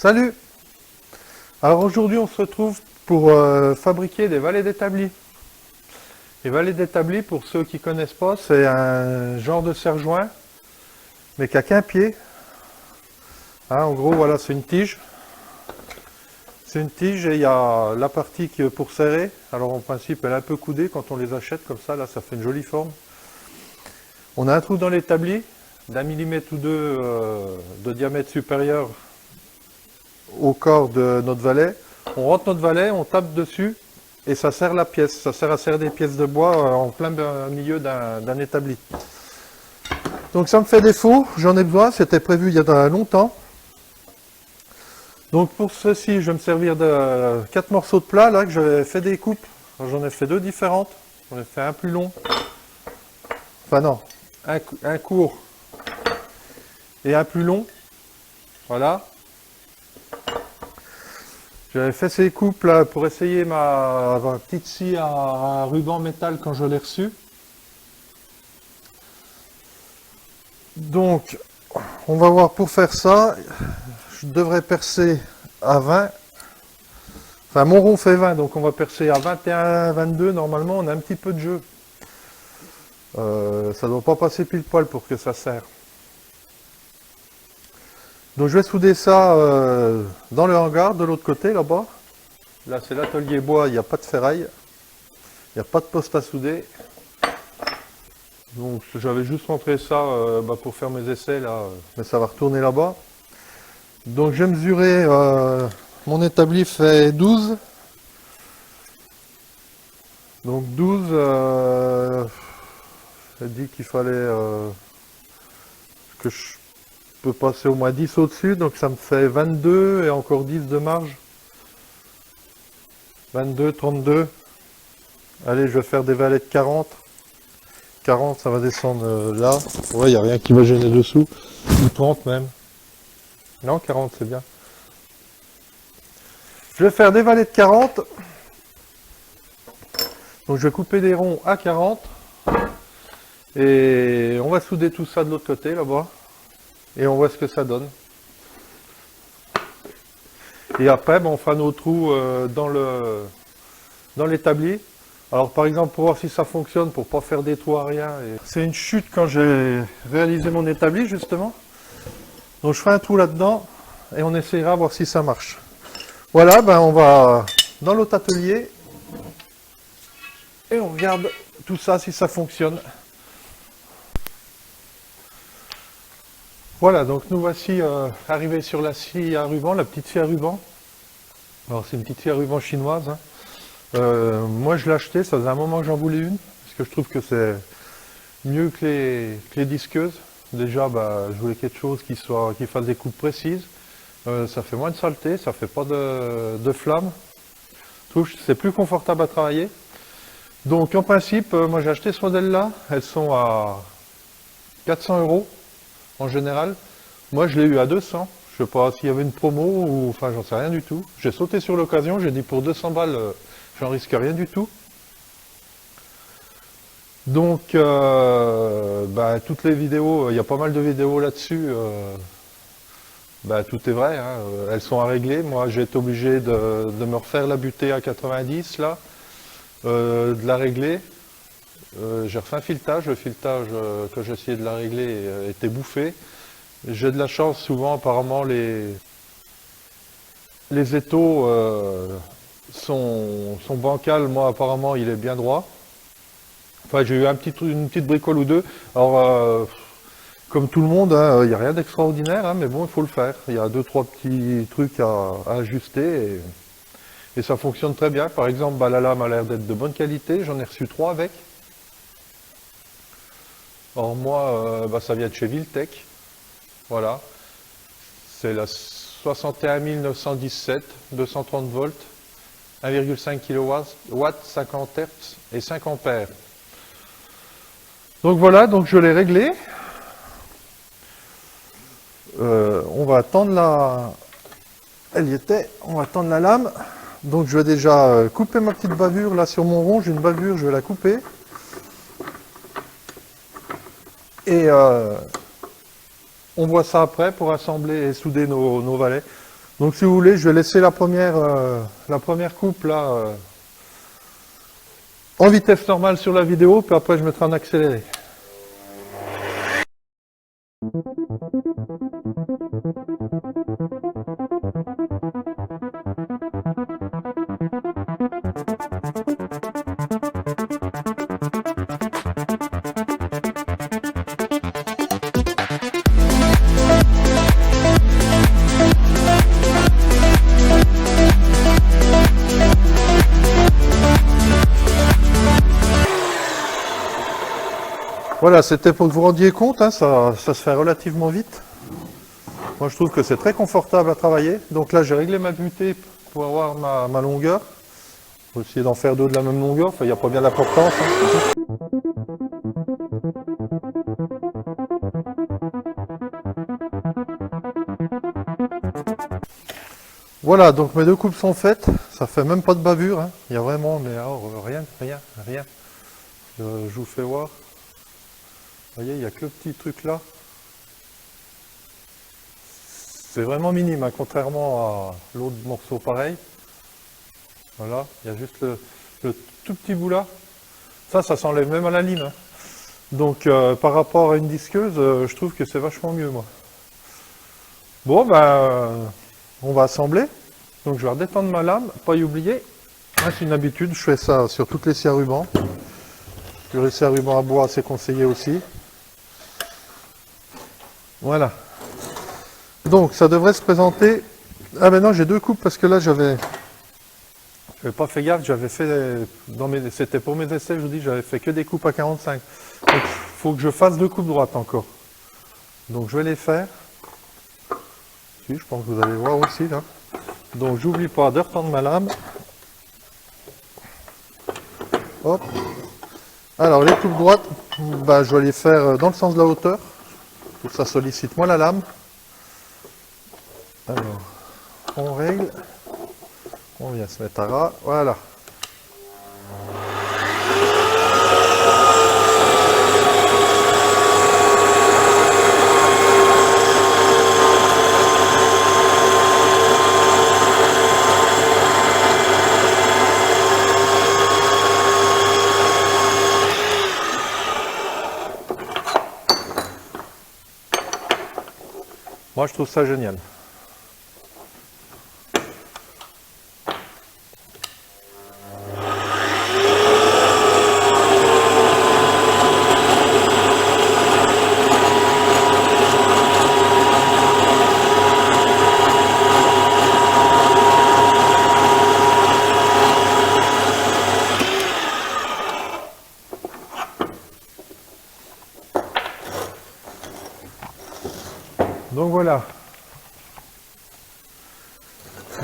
Salut! Alors aujourd'hui on se retrouve pour fabriquer des valets d'établi. Les valets d'établi, pour ceux qui ne connaissent pas, c'est un genre de serre-joint, mais qui n'a qu'un pied. Hein, en gros, voilà, c'est une tige. C'est une tige et il y a la partie pour serrer. Alors en principe, elle est un peu coudée quand on les achète comme ça, là ça fait une jolie forme. On a un trou dans l'établi d'1 millimètre ou deux de diamètre supérieur au corps de notre valet. On rentre notre valet, on tape dessus et ça serre la pièce. Ça sert à serrer des pièces de bois en plein milieu d'un établi. Donc ça me fait défaut, j'en ai besoin, c'était prévu il y a longtemps. Donc pour ceci, je vais me servir de 4 morceaux de plat là que j'avais fait des coupes. J'en ai fait 2 différentes. J'en ai fait un plus long. Enfin non, un court et un plus long. Voilà. J'avais fait ces coupes là pour essayer ma petite scie à ruban métal quand je l'ai reçue. Donc, on va voir pour faire ça. Je devrais percer à 20. Enfin, mon rond fait 20, donc on va percer à 21, 22. Normalement, on a un petit peu de jeu. Ça ne doit pas passer pile poil pour que ça serre. Donc je vais souder ça dans le hangar de l'autre côté là-bas. Là c'est l'atelier bois, il n'y a pas de ferraille. Il n'y a pas de poste à souder. Donc j'avais juste montré ça pour faire mes essais là, mais ça va retourner là-bas. Donc j'ai mesuré, mon établi fait 12. Donc 12, j'ai dit qu'il fallait que je peux passer au moins 10 au-dessus, donc ça me fait 22 et encore 10 de marge. 22, 32. Allez, je vais faire des valets de 40. 40, ça va descendre là. Ouais, il n'y a rien qui va gêner dessous. Ou 30 même. Non, 40, c'est bien. Je vais faire des valets de 40. Donc je vais couper des ronds à 40. Et on va souder tout ça de l'autre côté, là-bas. Et on voit ce que ça donne. Et après, on fera nos trous dans l'établi. Alors par exemple, pour voir si ça fonctionne, pour pas faire des trous à rien. C'est une chute quand j'ai réalisé mon établi, justement. Donc je ferai un trou là-dedans et on essaiera de voir si ça marche. Voilà, on va dans l'autre atelier et on regarde tout ça, si ça fonctionne. Voilà, donc nous voici arrivés sur la scie à ruban, la petite scie à ruban. Alors c'est une petite scie à ruban chinoise. Hein. Moi je l'ai acheté, ça faisait un moment que j'en voulais une, parce que je trouve que c'est mieux que les disqueuses. Déjà, je voulais quelque chose qui fasse des coupes précises. Ça fait moins de saleté, ça fait pas de flamme. Je trouve que c'est plus confortable à travailler. Donc en principe, moi j'ai acheté ce modèle-là. Elles sont à 400 € en général. Moi je l'ai eu à 200. Je sais pas s'il y avait une promo ou enfin j'en sais rien du tout. J'ai sauté sur l'occasion, j'ai dit pour 200 balles, j'en risque rien du tout. Donc toutes les vidéos, il y a pas mal de vidéos là-dessus. Tout est vrai, hein. Elles sont à régler. Moi j'ai été obligé de me refaire la butée à 90 là, de la régler. J'ai refait un filetage, le filetage que j'ai essayé de la régler était bouffé. J'ai de la chance, souvent apparemment les étaux sont bancals, moi apparemment il est bien droit. Enfin j'ai eu une petite bricole ou deux. Alors comme tout le monde, il n'y a rien d'extraordinaire, hein, mais bon il faut le faire. Il y a 2-3 petits trucs à ajuster et ça fonctionne très bien. Par exemple, la lame a l'air d'être de bonne qualité, j'en ai reçu 3 avec. Alors moi, ça vient de chez Viltech. Voilà. C'est la 61 917, 230 volts, 1,5 kW, 50 Hz et 5 ampères. Donc voilà, donc je l'ai réglé. On va tendre elle y était, on va tendre la lame. Donc je vais déjà couper ma petite bavure là sur mon rond, j'ai une bavure, je vais la couper. Et on voit ça après pour assembler et souder nos valets. Donc si vous voulez, je vais laisser la première coupe là en vitesse normale sur la vidéo, puis après je mettrai en accéléré. Voilà, c'était pour que vous vous rendiez compte, hein, ça se fait relativement vite. Moi je trouve que c'est très confortable à travailler. Donc là j'ai réglé ma butée pour avoir ma longueur. Je vais essayer d'en faire deux de la même longueur, enfin il n'y a pas bien d'importance. Hein. Voilà, donc mes deux coupes sont faites, ça fait même pas de bavure, hein. Il y a vraiment, mais alors, rien. Je vous fais voir. Vous voyez, il n'y a que le petit truc là. C'est vraiment minime, hein, contrairement à l'autre morceau pareil. Voilà, il y a juste le tout petit bout là. Ça s'enlève même à la lime. Hein. Donc par rapport à une disqueuse, je trouve que c'est vachement mieux moi. Bon ben, on va assembler. Donc je vais redétendre ma lame, pas y oublier. Hein, c'est une habitude, je fais ça sur toutes les scies à ruban. Les scies à ruban à bois, c'est conseillé aussi. Voilà. Donc ça devrait se présenter. Ah ben non, j'ai deux coupes parce que là j'avais pas fait gaffe, j'avais fait c'était pour mes essais, je vous dis, j'avais fait que des coupes à 45. Donc il faut que je fasse deux coupes droites encore. Donc je vais les faire. Si, je pense que vous allez voir aussi là. Donc j'oublie pas de retendre ma lame. Hop. Alors les coupes droites, bah, je vais les faire dans le sens de la hauteur. Pour que ça sollicite moins la lame. Alors, on règle. On vient se mettre à ras. Voilà. Moi, je trouve ça génial. Donc voilà.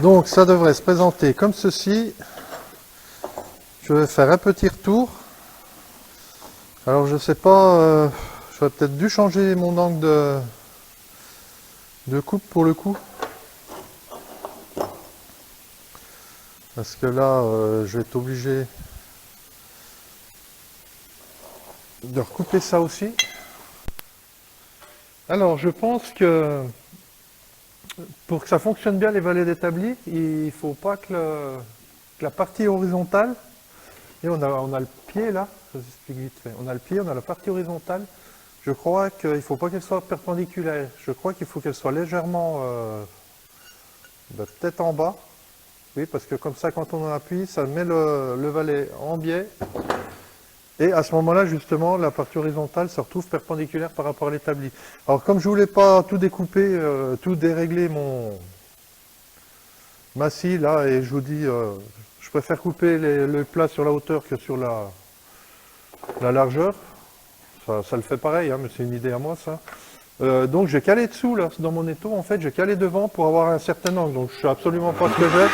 Donc ça devrait se présenter comme ceci. Je vais faire un petit retour. Alors je sais pas, j'aurais peut-être dû changer mon angle de coupe pour le coup. Parce que là, je vais être obligé de recouper ça aussi. Alors je pense que pour que ça fonctionne bien les valets d'établi, il ne faut pas que la partie horizontale, et on a le pied là, je vous explique vite fait, on a le pied, on a la partie horizontale, je crois qu'il ne faut pas qu'elle soit perpendiculaire, je crois qu'il faut qu'elle soit légèrement, peut-être en bas, oui, parce que comme ça quand on appuie, ça met le valet en biais, et à ce moment-là, justement, la partie horizontale se retrouve perpendiculaire par rapport à l'établi. Alors, comme je ne voulais pas tout découper, tout dérégler ma scie, là, et je vous dis, je préfère couper le plat sur la hauteur que sur la largeur. Ça le fait pareil, hein, mais c'est une idée à moi, ça. Donc, j'ai calé dessous, là, dans mon étau, en fait, j'ai calé devant pour avoir un certain angle. Donc, je ne sais absolument pas ce que j'ai.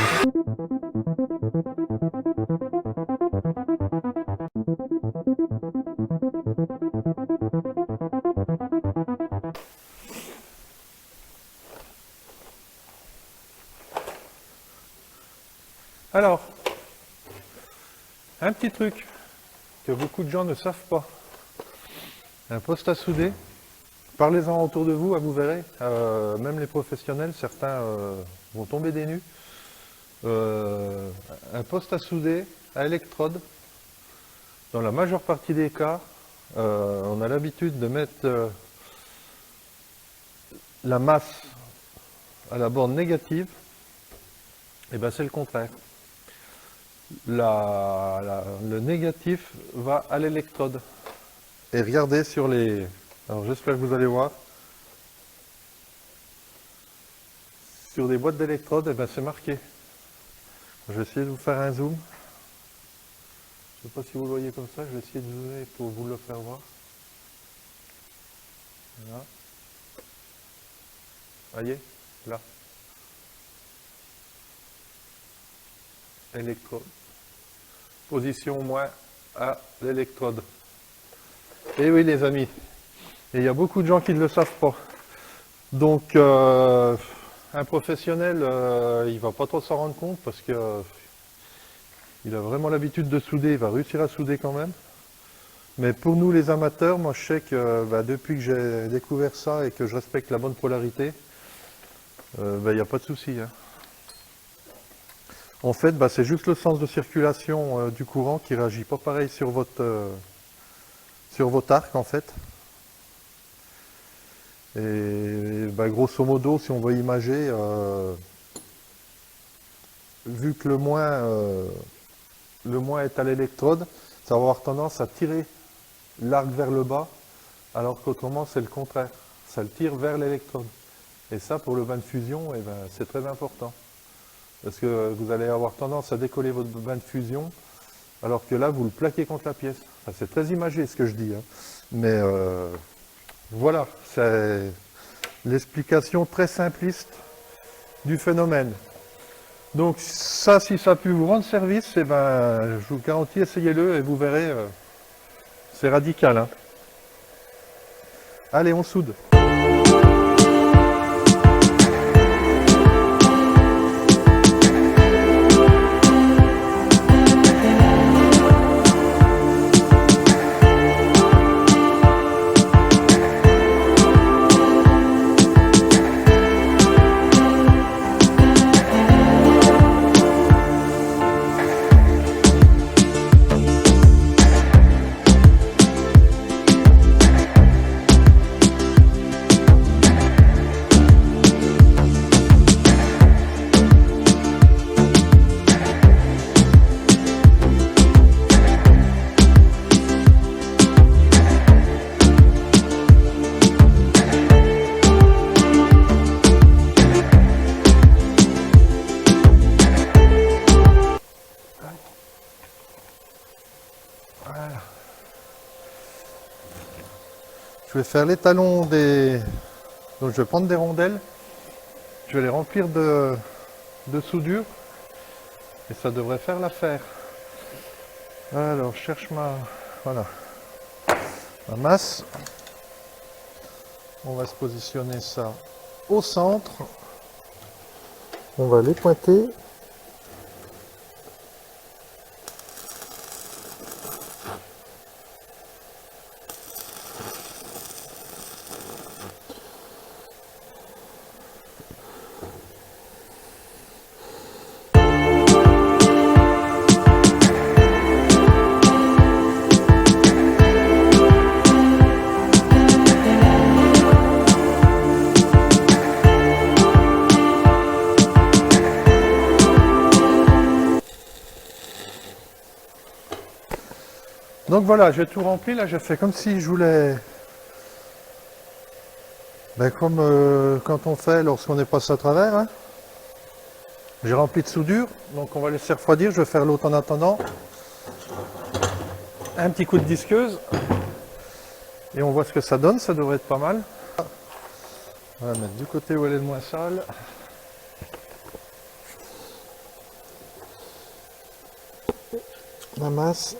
Alors, un petit truc que beaucoup de gens ne savent pas. Un poste à souder, parlez-en autour de vous, vous verrez, même les professionnels, certains vont tomber des nues. Un poste à souder, à électrode. Dans la majeure partie des cas, on a l'habitude de mettre la masse à la borne négative. Et bien c'est le contraire. Le négatif va à l'électrode. Et regardez sur les... Alors j'espère que vous allez voir. Sur des boîtes d'électrodes, eh ben, c'est marqué. Je vais essayer de vous faire un zoom. Je ne sais pas si vous le voyez comme ça, je vais essayer de zoomer pour vous le faire voir. Voilà. Voyez, là. Électrode. Position moins à l'électrode. Et oui les amis, et il y a beaucoup de gens qui ne le savent pas. Donc un professionnel, il va pas trop s'en rendre compte parce que il a vraiment l'habitude de souder, il va réussir à souder quand même. Mais pour nous les amateurs, moi je sais que depuis que j'ai découvert ça et que je respecte la bonne polarité, il n'y a pas de souci. Hein. En fait, c'est juste le sens de circulation du courant qui réagit pas pareil sur votre arc en fait. Et grosso modo, si on veut imager, vu que le moins est à l'électrode, ça va avoir tendance à tirer l'arc vers le bas, alors qu'autrement c'est le contraire. Ça le tire vers l'électrode. Et ça, pour le bain de fusion, c'est très important. Parce que vous allez avoir tendance à décoller votre bain de fusion, alors que là, vous le plaquez contre la pièce. Enfin, c'est très imagé ce que je dis. Hein. Mais voilà, c'est l'explication très simpliste du phénomène. Donc ça, si ça a pu vous rendre service, je vous garantis, essayez-le et vous verrez, c'est radical. Hein. Allez, on soude. Voilà. Je vais faire l'étalon des... Donc je vais prendre des rondelles, je vais les remplir de soudure et ça devrait faire l'affaire. Alors je cherche ma masse. On va se positionner ça au centre. On va les pointer. Donc voilà, j'ai tout rempli, là j'ai fait comme si je voulais... comme quand on fait lorsqu'on est passé à travers. Hein. J'ai rempli de soudure, donc on va laisser refroidir, je vais faire l'autre en attendant. Un petit coup de disqueuse. Et on voit ce que ça donne, ça devrait être pas mal. On va la mettre du côté où elle est le moins sale. La masse.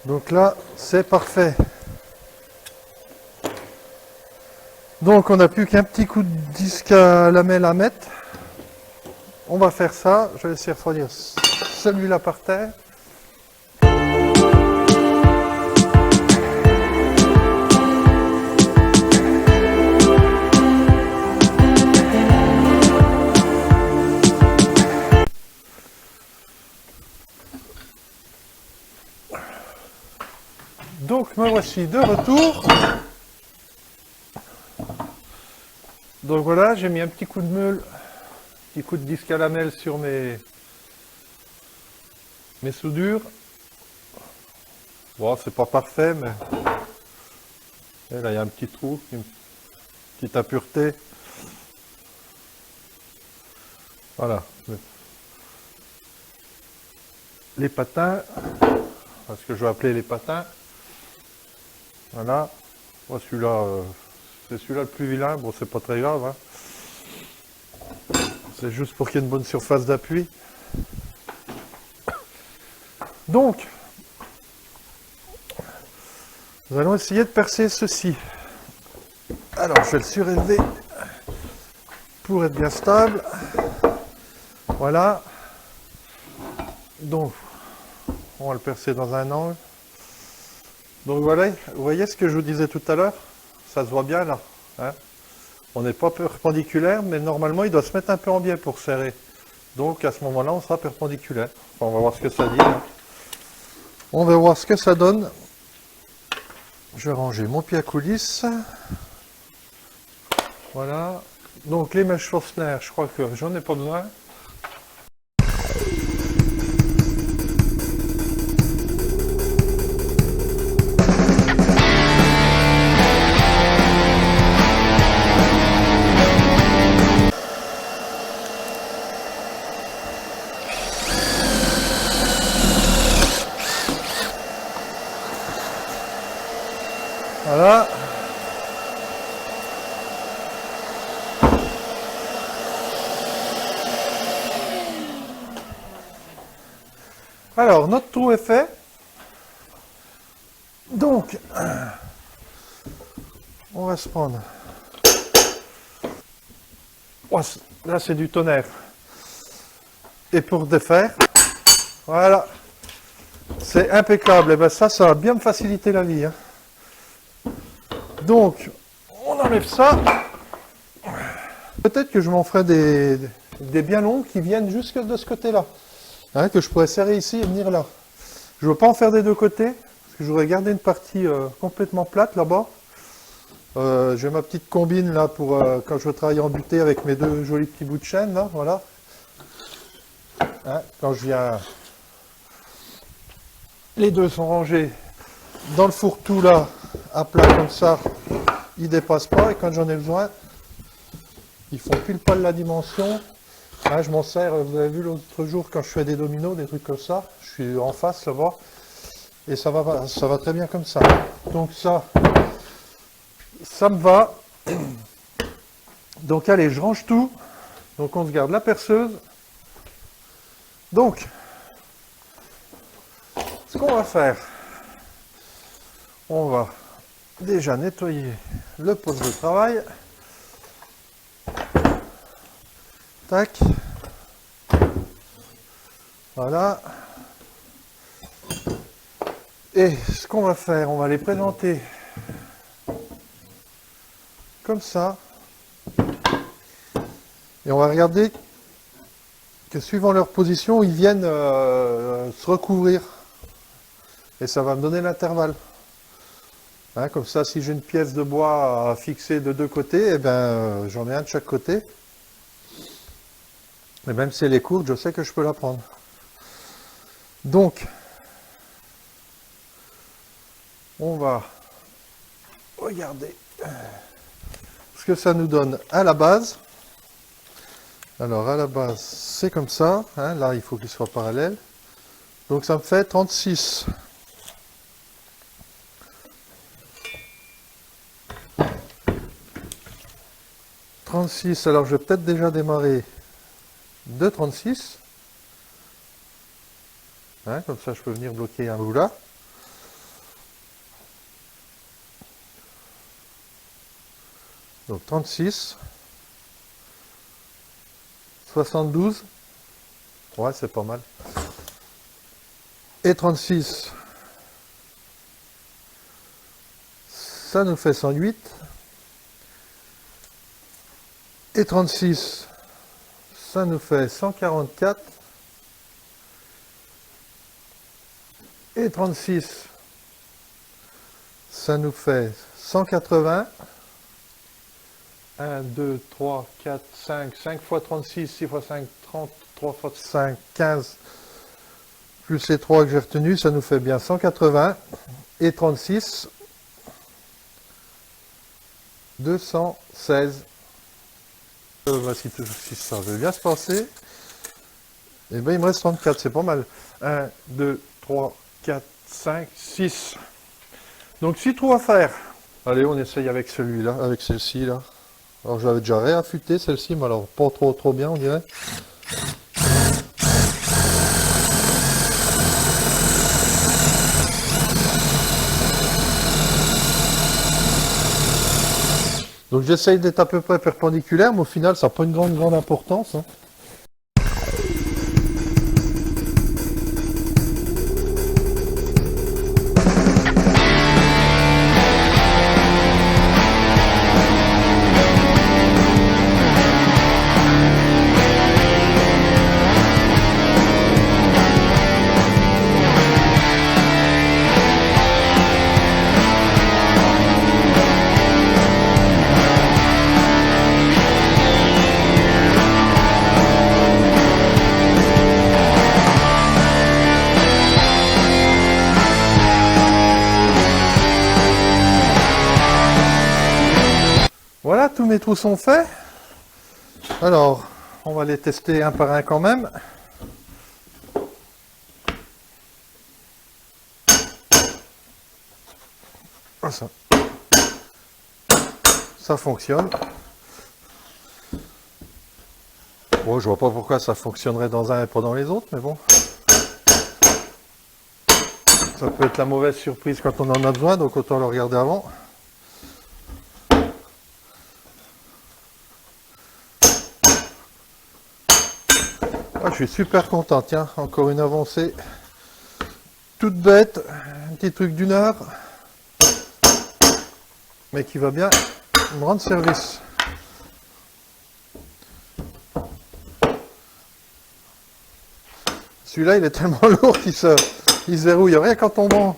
Donc là, c'est parfait. Donc on n'a plus qu'un petit coup de disque à lamelle à mettre. On va faire ça. Je vais essayer de refroidir celui-là par terre. Donc me voici de retour. Donc voilà, j'ai mis un petit coup de meule, petit coup de disque à lamelle sur mes soudures. Bon, c'est pas parfait, mais et là il y a un petit trou, une petite impureté. Voilà. Les patins, parce que je vais appeler les patins. Voilà. Bon, celui-là, c'est celui-là le plus vilain. Bon, c'est pas très grave, hein. C'est juste pour qu'il y ait une bonne surface d'appui. Donc, nous allons essayer de percer ceci. Alors, je vais le surélever pour être bien stable. Voilà. Donc, on va le percer dans un angle. Donc voilà, vous voyez ce que je vous disais tout à l'heure? Ça se voit bien là, hein? On n'est pas perpendiculaire, mais normalement il doit se mettre un peu en biais pour serrer. Donc à ce moment-là, on sera perpendiculaire. Enfin, on va voir ce que ça dit, hein. On va voir ce que ça donne. Je vais ranger mon pied à coulisse. Voilà. Donc les mèches Forstner, je crois que j'en ai pas besoin. Voilà. Alors, notre trou est fait. Donc, on va se prendre. Oh, là, c'est du tonnerre. Et pour défaire, voilà. C'est impeccable. Et bien ça va bien me faciliter la vie, hein. Donc, on enlève ça. Peut-être que je m'en ferai des bien longs qui viennent jusque de ce côté-là. Hein, que je pourrais serrer ici et venir là. Je ne veux pas en faire des deux côtés, parce que je voudrais garder une partie complètement plate là-bas. J'ai ma petite combine là pour quand je veux travailler en butée avec mes deux jolis petits bouts de chaîne, là, voilà. Hein, quand je viens... Les deux sont rangés dans le fourre-tout là, à plat comme ça, ils ne dépassent pas, et quand j'en ai besoin, ils font pile poil la dimension. Là, je m'en sers, vous avez vu l'autre jour quand je fais des dominos, des trucs comme ça, je suis en face là-bas, et ça va très bien comme ça. Donc ça me va. Donc allez, je range tout. Donc on se garde la perceuse. Donc, ce qu'on va faire, on va déjà nettoyer le poste de travail. Tac. Voilà. Et ce qu'on va faire, on va les présenter comme ça. Et on va regarder que suivant leur position, ils viennent se recouvrir. Et ça va me donner l'intervalle. Hein, comme ça, si j'ai une pièce de bois à fixer de deux côtés, eh ben, j'en ai un de chaque côté. Et même si elle est courte, je sais que je peux la prendre. Donc, on va regarder ce que ça nous donne à la base. Alors, à la base, c'est comme ça. Hein, là, il faut qu'il soit parallèle. Donc, ça me fait 36. Alors, je vais peut-être déjà démarrer de 36. Hein, comme ça, je peux venir bloquer un bout là. Donc 36, 72, ouais c'est pas mal, et 36, ça nous fait 108, et 36, ça nous fait 144, et 36, ça nous fait 180, 1, 2, 3, 4, 5, 5 fois 36, 6 fois 5, 30, 3 fois 5, 15, plus les 3 que j'ai retenus, ça nous fait bien 180, et 36, 216. Si ça veut bien se passer, et bien il me reste 34, c'est pas mal. 1, 2, 3, 4, 5, 6. Donc 6 trous à faire. Allez, on essaye avec celui-là, avec celle-ci là. Alors j'avais déjà réaffûté celle-ci, mais alors pas trop bien on dirait. Donc j'essaye d'être à peu près perpendiculaire, mais au final ça n'a pas une grande importance. Hein. Voilà, tous mes trous sont faits. Alors, on va les tester un par un quand même. Ça fonctionne. Bon, je vois pas pourquoi ça fonctionnerait dans un et pas dans les autres, mais bon. Ça peut être la mauvaise surprise quand on en a besoin, donc autant le regarder avant. Ah, je suis super content, tiens, encore une avancée toute bête, un petit truc d'une heure, mais qui va bien me rendre service. Celui-là, il est tellement lourd qu'il se verrouille rien qu'en tombant.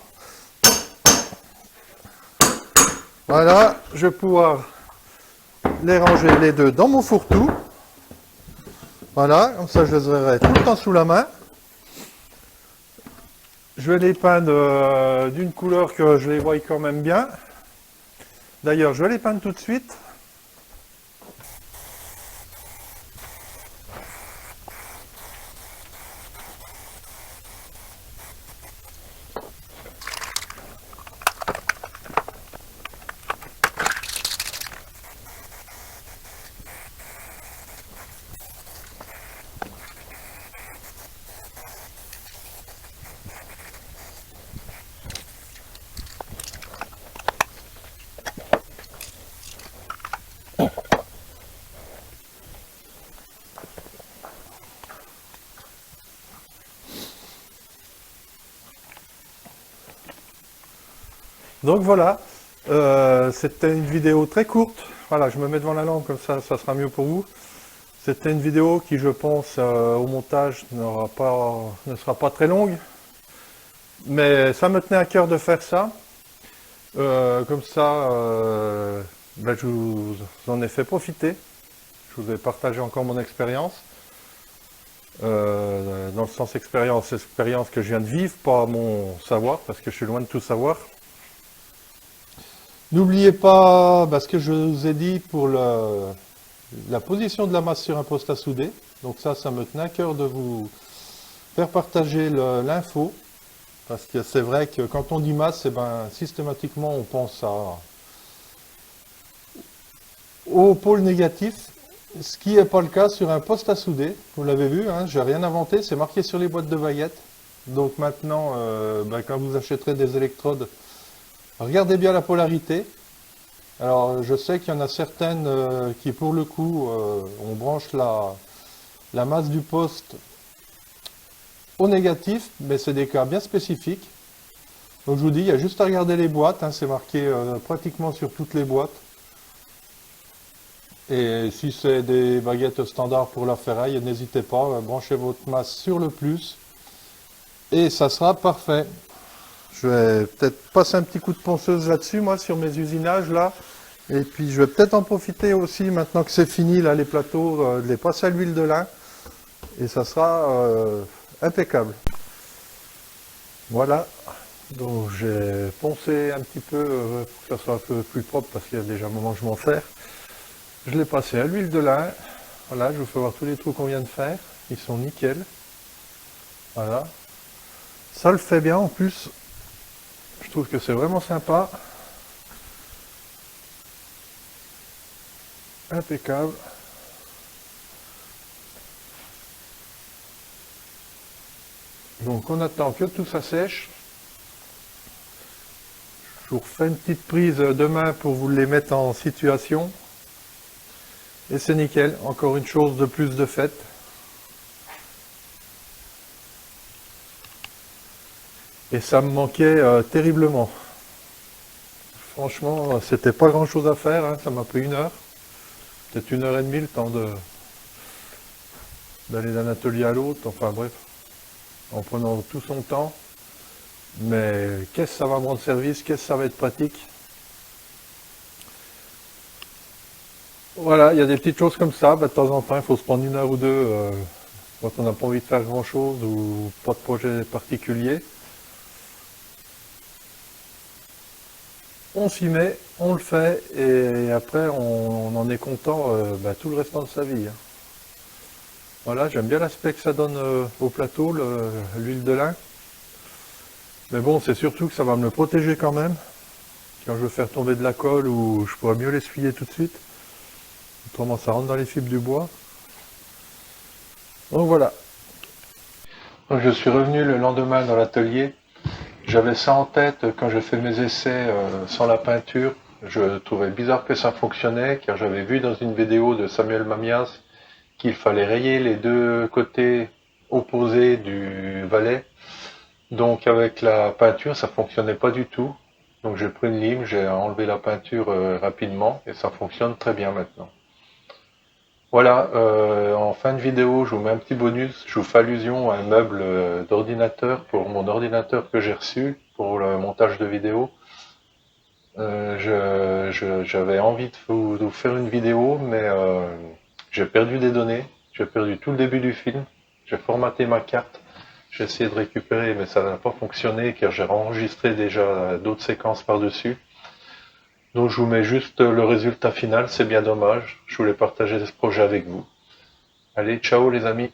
Voilà, je vais pouvoir les ranger les deux dans mon fourre-tout. Voilà, comme ça je les aurai tout le temps sous la main. Je vais les peindre d'une couleur que je les voie quand même bien. D'ailleurs, je vais les peindre tout de suite. Donc voilà, c'était une vidéo très courte. Voilà, je me mets devant la lampe, comme ça sera mieux pour vous. C'était une vidéo qui, je pense, au montage ne sera pas très longue. Mais ça me tenait à cœur de faire ça. Comme ça, ben, je vous en ai fait profiter. Je vous ai partagé encore mon expérience. Dans le sens expérience que je viens de vivre, pas mon savoir, parce que je suis loin de tout savoir. N'oubliez pas ce que je vous ai dit pour la position de la masse sur un poste à souder. Donc ça me tenait à cœur de vous faire partager l'info. Parce que c'est vrai que quand on dit masse, systématiquement on pense au pôle négatif. Ce qui n'est pas le cas sur un poste à souder. Vous l'avez vu, hein, j'ai rien inventé, c'est marqué sur les boîtes de baguettes. Donc maintenant, quand vous achèterez des électrodes, regardez bien la polarité. Alors je sais qu'il y en a certaines qui pour le coup, on branche la masse du poste au négatif, mais c'est des cas bien spécifiques. Donc je vous dis, il y a juste à regarder les boîtes, hein, c'est marqué pratiquement sur toutes les boîtes. Et si c'est des baguettes standards pour la ferraille, n'hésitez pas, branchez votre masse sur le plus et ça sera parfait. Je vais peut-être passer un petit coup de ponceuse là-dessus, moi, sur mes usinages là. Et puis je vais peut-être en profiter aussi, maintenant que c'est fini, là, les plateaux, de les passer à l'huile de lin. Et ça sera impeccable. Voilà. Donc j'ai poncé un petit peu pour que ça soit un peu plus propre parce qu'il y a déjà un moment que je m'en sers. Je l'ai passé à l'huile de lin. Voilà, je vous fais voir tous les trous qu'on vient de faire. Ils sont nickel. Voilà. Ça le fait bien en plus. Je trouve que c'est vraiment sympa. Impeccable. Donc on attend que tout ça sèche. Je vous refais une petite prise de main pour vous les mettre en situation. Et c'est nickel. Encore une chose de plus de faite. Et ça me manquait terriblement. Franchement, c'était pas grand chose à faire, hein. Ça m'a pris 1 heure. Peut-être 1 heure et demie le temps d'aller d'un atelier à l'autre. Enfin bref, en prenant tout son temps. Mais qu'est-ce que ça va me rendre service, qu'est-ce que ça va être pratique. Voilà, il y a des petites choses comme ça. Bah, de temps en temps, il faut se prendre 1 heure ou deux quand on n'a pas envie de faire grand-chose ou pas de projet particulier. On s'y met, on le fait et après on en est content bah, tout le restant de sa vie, hein. Voilà, j'aime bien l'aspect que ça donne au plateau, l'huile de lin. Mais bon, c'est surtout que ça va me le protéger quand même. Quand je veux faire tomber de la colle ou je pourrais mieux l'essuyer tout de suite. Autrement, ça rentre dans les fibres du bois. Donc voilà. Donc je suis revenu le lendemain dans l'atelier. J'avais ça en tête quand j'ai fait mes essais sans la peinture. Je trouvais bizarre que ça fonctionnait car j'avais vu dans une vidéo de Samuel Mamias qu'il fallait rayer les deux côtés opposés du valet. Donc avec la peinture, ça fonctionnait pas du tout. Donc j'ai pris une lime, j'ai enlevé la peinture rapidement et ça fonctionne très bien maintenant. Voilà, en fin de vidéo, je vous mets un petit bonus. Je vous fais allusion à un meuble d'ordinateur pour mon ordinateur que j'ai reçu pour le montage de vidéo. J'avais envie de vous faire une vidéo, mais j'ai perdu des données. J'ai perdu tout le début du film. J'ai formaté ma carte. J'ai essayé de récupérer, mais ça n'a pas fonctionné car j'ai enregistré déjà d'autres séquences par-dessus. Donc je vous mets juste le résultat final, c'est bien dommage. Je voulais partager ce projet avec vous. Allez, ciao les amis.